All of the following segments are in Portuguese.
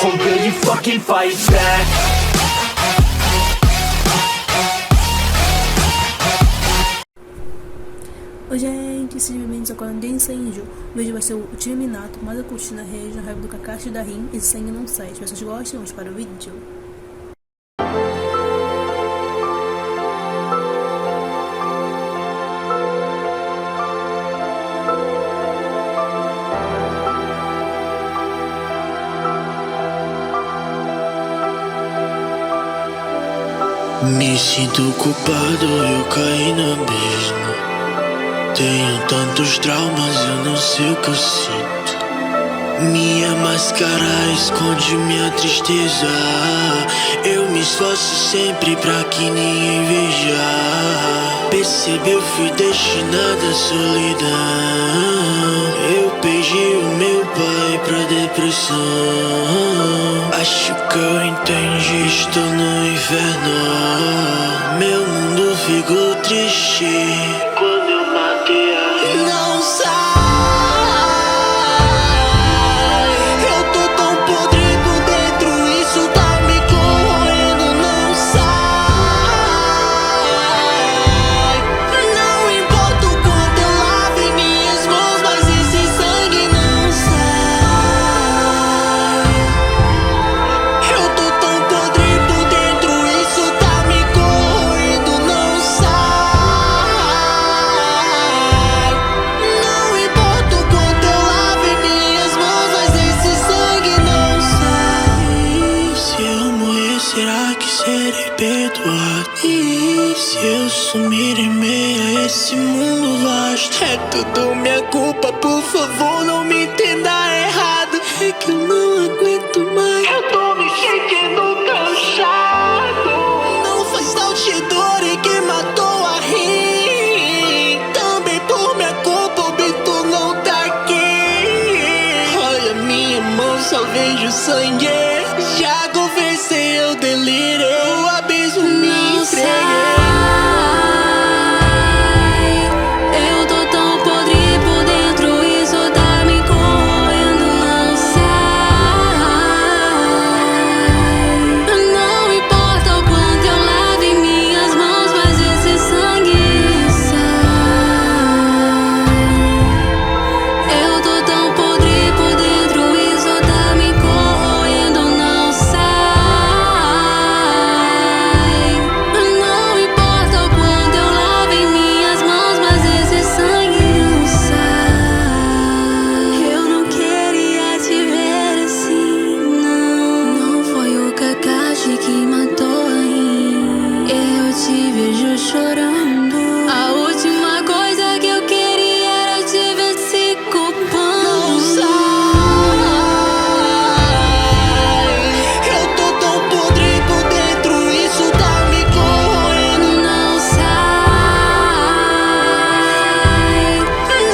or will you fucking fight back? Oi gente, sejam bem-vindos ao canal de Incêndio. O vídeo vai ser o time Minato, mais a curtir na rede, a raiva do Kakashi e da Rin e sangue não sai. Se vocês gostam, vamos para o vídeo. Me sinto culpado, eu caí no abismo. Tenho tantos traumas, eu não sei o que eu sinto. Minha máscara esconde minha tristeza. Eu me esforço sempre pra que ninguém veja. Percebi, eu fui destinado à solidão. Eu perdi o meu pai pra depressão. Acho que eu entendi, estou no inferno. Meu mundo ficou triste quando eu matei a Rin. Não sai, eu tô tão podre por dentro, isso tá me corroendo. Não sai, não importa o quanto eu lave minhas mãos, mas esse sangue não sai. Eu tô tão podre por dentro, isso tá me corroendo. Não sai, não importa o quanto eu lave minhas mãos, mas esse sangue não sai. Se eu morrer, será que serei perdoado? E se eu sumir em meio a esse mundo vasto? É tudo minha culpa, por favor, não me entenda errado. É que eu não aguento mais, eu tô me sentindo cansado. Não faz tal Chidori que matou a Rin. Também por minha culpa o Bito não tá aqui. Olha minha mão, só vejo sangue. Já conversei, eu delirei. O abismo me entreguei. Eu tô tão podre por dentro, isso tá me corroendo. Não sai, não importa o quanto eu lave minhas mãos, mas esse sangue sai. Eu tô tão podre por dentro, isso tá me corroendo. Não sai, não importa o quanto eu lave minhas mãos, mas esse sangue não sai. Eu não queria te ver assim, não. Não foi o Kakashi que matou a Rin. Eu te vejo chorando. A última coisa que eu queria era te ver se culpando. Não sai, eu tô tão podre por dentro, isso tá me corroendo. Não sai,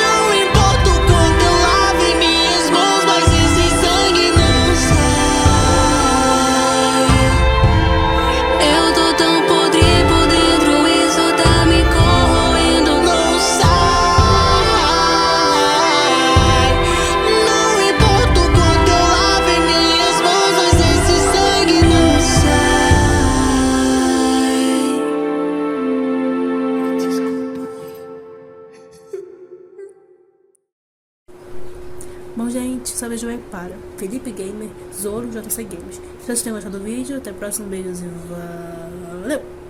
Não importa o quanto eu lave minhas mãos, mas esse sangue não sai. eu tô tão podre por dentro, isso tá me corroendo. Não sai, não importa o quanto eu lave minhas mãos, mas esse sangue não Bom gente, só vejo bem para Felipe Gamer, Zoro, JC Games. Se vocês tenham gostado do vídeo, até o próximo, beijos e valeu!